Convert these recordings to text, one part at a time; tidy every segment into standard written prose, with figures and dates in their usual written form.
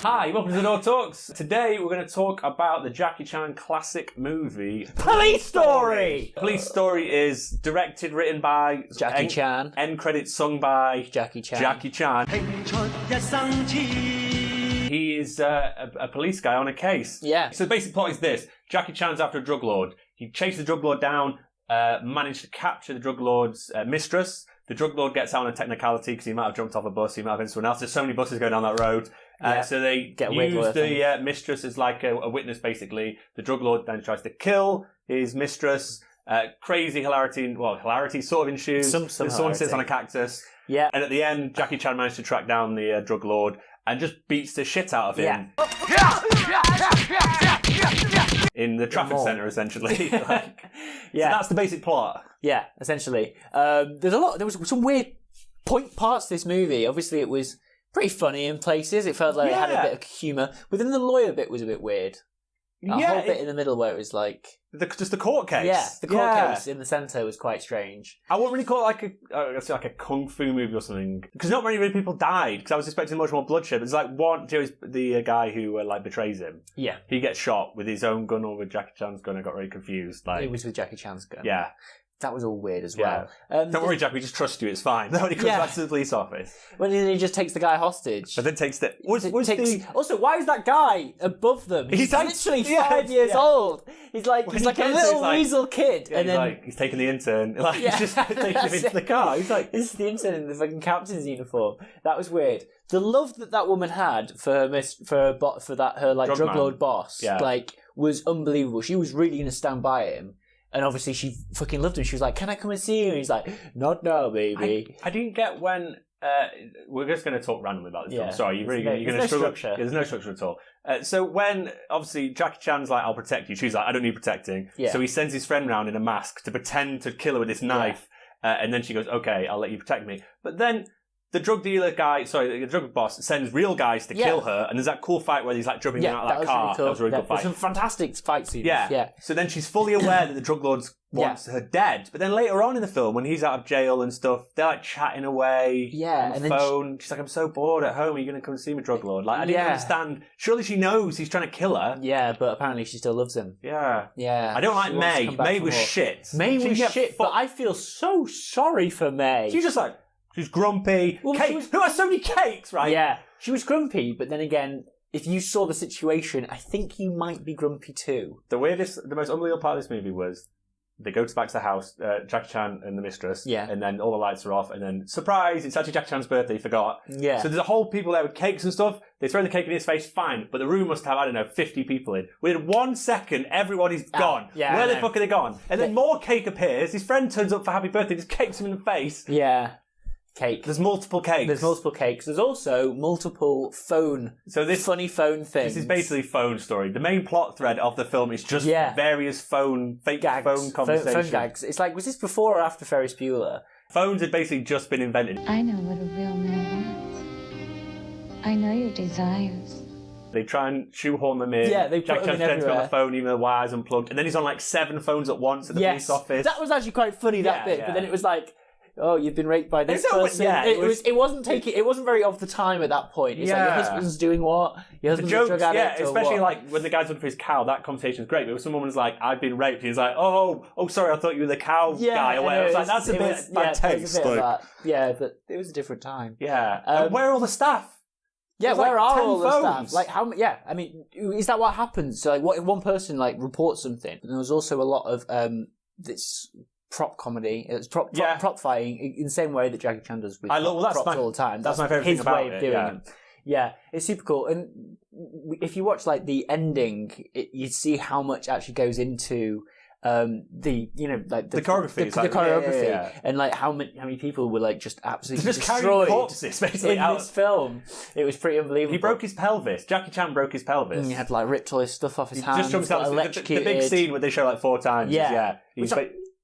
Hi, welcome to TheDoortTalks. Today we're going to talk about the Jackie Chan classic movie Police Story! Police Story is directed, written by Jackie Chan. End credits sung by Jackie Chan. Jackie Chan. He is a police guy on a case. Yeah. So the basic plot is this. Jackie Chan's after a drug lord. He chases the drug lord down, managed to capture the drug lord's mistress. The drug lord gets out on a technicality because he might have jumped off a bus, he might have been someone else. There's so many buses going down that road. So they use the mistress as like a witness, basically. The drug lord then tries to kill his mistress. Crazy hilarity sort of ensues. Someone sits on a cactus. Yeah. And at the end, Jackie Chan managed to track down the drug lord and just beats the shit out of him. In the traffic centre, essentially. So that's the basic plot. Yeah, essentially. There was some weird point parts to this movie. Obviously, it was pretty funny in places. It felt like it had a bit of humour. But then the lawyer bit was a bit weird. A whole bit in the middle where it was like... just the court case. Yeah, the court case in the centre was quite strange. I wouldn't really call it like a kung fu movie or something. Because not many people died, because I was expecting much more bloodshed. There's like one, the guy who betrays him. Yeah. He gets shot with his own gun or with Jackie Chan's gun. I got very confused. It was with Jackie Chan's gun. Yeah. That was all weird as well. Don't worry, Jack, we just trust you, it's fine. Then when he comes back to the police office. When he just takes the guy hostage. But then takes the... Also, why is that guy above them? He's literally 5 years old. He's like a little weasel kid. Yeah, he's taking the intern. He's just taking him into the car. He's like... This is the intern in the fucking captain's uniform. That was weird. The love that woman had for her drug lord boss, was unbelievable. She was really going to stand by him. And obviously she fucking loved him. She was like, can I come and see you? And he's like, not now, baby. I didn't get when... we're just going to talk randomly about this film. Sorry, you're going to struggle. Structure. Yeah, there's no structure at all. So when, obviously, Jackie Chan's like, I'll protect you. She's like, I don't need protecting. Yeah. So he sends his friend round in a mask to pretend to kill her with this knife. And then she goes, okay, I'll let you protect me. But then... the drug boss sends real guys to kill her, and there's that cool fight where he's like jumping out of that car. Really cool. That was a really good fight. There's some fantastic fight scenes. Yeah. So then she's fully aware that the drug lord wants her dead. But then later on in the film, when he's out of jail and stuff, they're like chatting away on the phone. She's like, I'm so bored at home. Are you going to come and see me, drug lord? I didn't understand. Surely she knows he's trying to kill her. Yeah, but apparently she still loves him. Yeah. Yeah. I don't like May. May was shit. May was shit, but I feel so sorry for May. She's just like... she's grumpy. Who has so many cakes, right? Yeah. She was grumpy, but then again, if you saw the situation, I think you might be grumpy too. The most unbelievable part of this movie was they go back to the house, Jackie Chan and the mistress, and then all the lights are off, and then, surprise, it's actually Jackie Chan's birthday, he forgot. Yeah. So there's a whole people there with cakes and stuff. They throw the cake in his face, fine, but the room must have, 50 people in. Within 1 second, everybody's gone. Yeah, where the fuck are they gone? And then more cake appears, his friend turns up for happy birthday, just cakes him in the face. Yeah. Cake. There's multiple cakes. There's also multiple funny phone things. This is basically phone story. The main plot thread of the film is just various fake gags. Phone conversations. Phone gags. It's like, was this before or after Ferris Bueller? Phones had basically just been invented. I know what a real man wants. I know your desires. They try and shoehorn them in. Yeah, they put them in everywhere. On the phone, even the wires unplugged. And then he's on 7 phones at once at the police office. That was actually quite funny, that bit. But then it was like... oh, you've been raped by this person. It wasn't very of the time at that point. It's like your husband's doing what? Your husband's a drug addict. Especially when the guy's looking for his cow, that conversation's great. But if someone was like, I've been raped, he's like, oh, sorry, I thought you were the cow guy. Or whatever. It's like, that's a bit bad taste. Yeah, but it was a different time. Yeah. Where are all the staff? Yeah, where are all the staff? Like how? Yeah, I mean, is that what happens? So, what if one person reports something? And there was also a lot of this prop comedy. It's prop fighting in the same way that Jackie Chan does with props all the time. That's my favourite thing about his way of doing it. Yeah, it's super cool. And if you watch the ending, you see how much actually goes into the choreography and how many people were just absolutely destroyed corpses, basically, in this film. It was pretty unbelievable. He broke his pelvis. Jackie Chan broke his pelvis. And he had ripped all his stuff off his hands. Just the big scene where they show 4 times.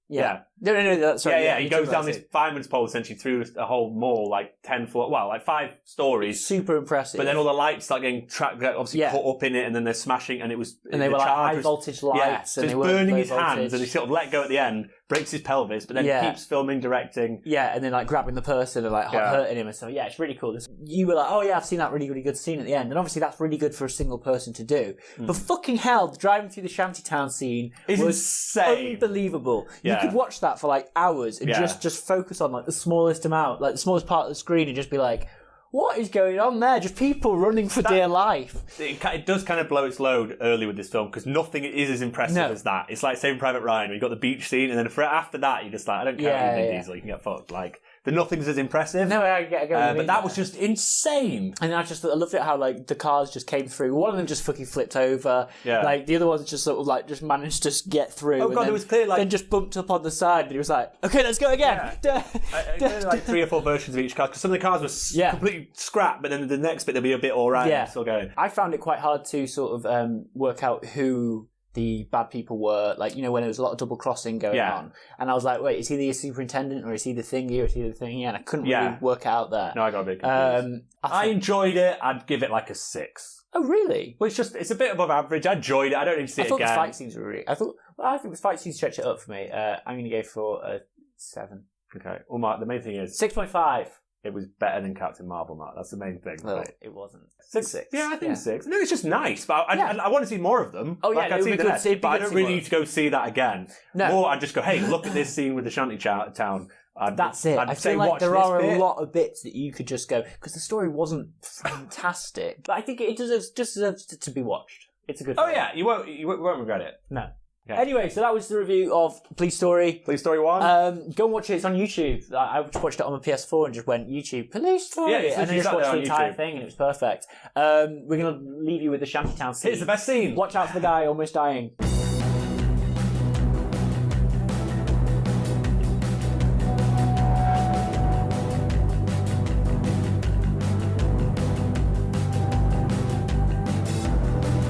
Yeah. No, that's sorry. Yeah. He goes down this fireman's pole essentially through a whole mall, like 10 floor, well, like 5 stories. Super impressive. But then all the lights start getting obviously caught up in it, and then they're smashing, and it was. And they were like high voltage lights. Yeah. So and it's burning his hands, and he sort of let go at the end, breaks his pelvis, but then keeps filming, directing. Yeah, and then like grabbing the person and like hurting him and stuff. Yeah, it's really cool. You were like, oh yeah, I've seen that really, really good scene at the end, and obviously that's really good for a single person to do. But fucking hell, the driving through the shantytown scene was insane. Unbelievable. You could watch that for like hours and just focus on like the smallest amount, like the smallest part of the screen, and just be like, what is going on there? Just people running for dear life. It does kind of blow its load early with this film because nothing is as impressive as that. It's like Saving Private Ryan, where you got the beach scene, and then after that, you're just like, I don't care if Vin Diesel, you can get fucked. Like, nothing's as impressive. No, I get but that was just insane. And I loved it how like the cars just came through. One of them just fucking flipped over. Yeah. Like the other ones just sort of like just managed to get through. Oh god, it was clear like then just bumped up on the side, and he was like, "Okay, let's go again." Clearly, like 3 or 4 versions of each car because some of the cars were completely scrapped, but then the next bit there'll be a bit alright. Yeah, still going. I found it quite hard to sort of work out who the bad people were, like, you know, when there was a lot of double crossing going on. And I was like, wait, is he the superintendent, or is he the thingy, or is he the thingy? And I couldn't really work it out there. No, I got a bit confused. I enjoyed it. I'd give it like a 6. Oh, really? Well, it's a bit above average. I enjoyed it. I don't need to see it again. I thought the fight scenes were really... I think the fight scenes stretch it up for me. I'm going to go for a 7. Okay. Well, Mark, the main thing is... 6.5. It was better than Captain Marvel, Mark. That's the main thing. Well, right? It wasn't. 6. Yeah, I think 6. No, it's just nice, but I want to see more of them. Oh, yeah, I'd see that, but I don't really need to go see that again. No. Or I'd just go, hey, look at this scene with the shanty town. That's it. I feel like there are a lot of bits that you could just go, because the story wasn't fantastic, but I think it just deserves to be watched. It's a good film. Oh, yeah, you won't regret it. No. Okay. Anyway, so that was the review of Police Story. Police Story 1. Go and watch it. It's on YouTube. I watched it on my PS4 and just went, YouTube, Police Story. Yeah, and then just watched the entire thing, and it was perfect. We're going to leave you with the Shantytown scene. It's the best scene. Watch out for the guy almost dying.